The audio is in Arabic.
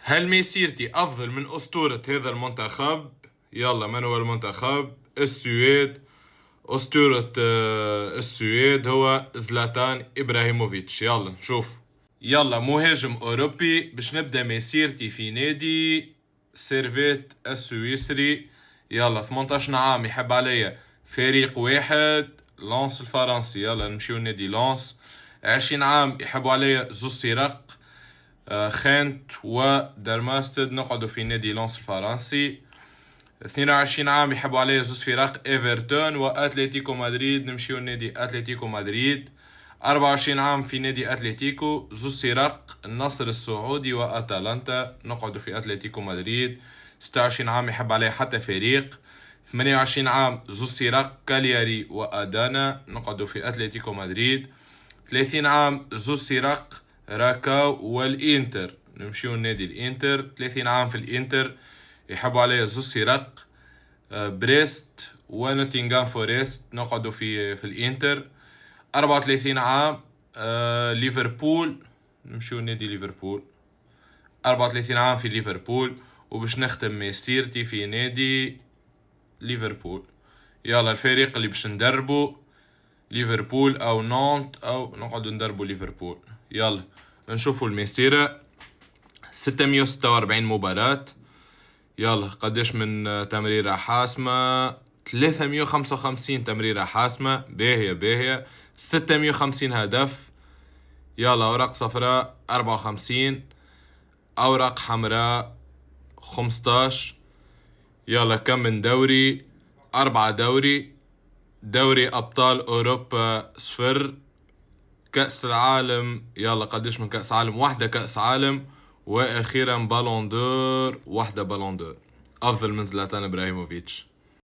هل مسيرتي أفضل من أسطورة هذا المنتخب؟ يلا، من هو المنتخب؟ السويد. أسطورة السويد هو زلاتان إبراهيموفيتش. يلا نشوف. يلا، مهاجم أوروبي. باش نبدأ مسيرتي في نادي سيرفيت السويسري. يلا، 18 عام، يحب عليا فريق واحد، لانس الفرنسي. يلا نمشيو نادي لانس. 20 عام، يحبوا عليا زوز فرق، خانت ودرماستد، نقعدوا في نادي لانس الفرنسي. 22 عام، يحبوا عليا زوز فرق، ايفرتون واتلتيكو مدريد، نمشيو نادي اتلتيكو مدريد. 24 عام في نادي اتلتيكو، زوز فرق، النصر السعودي واتلانتا، نقعدوا في اتلتيكو مدريد. 26 عام، يحب عليا حتى فريق. 28 عام، زوز فرق، كالياري وادانا، نقعدوا في اتلتيكو مدريد. 30 عام، زوز فرق، راكاو والإنتر، نمشيو نادي الإنتر. 30 عام في الإنتر، يحبوا عليا زوز فرق، بريست ونوتنغهام فورست، نقعدوا في الإنتر. 34 عام، ليفربول، نمشيو نادي ليفربول. 34 عام في ليفربول، وباش نختم مسيرتي في نادي ليفربول. يلا، الفريق اللي باش ندربه ليفربول او نانت، او نقعدوا ندربوا ليفربول. يلا نشوفوا المسيرة. 646 مباراة. يلا، قديش من تمريرة حاسمة؟ 355 تمريرة حاسمة، باهية باهية. 650 هدف. يلا، أوراق صفراء 54، أوراق حمراء 15. يلا، كم من دوري؟ 4 دوري أبطال أوروبا 0. كأس العالم، يلا قديش من كأس عالم؟ 1 كأس عالم. وأخيرا بالون دور، 1 بالون دور. أفضل من زلاتان إبراهيموفيتش.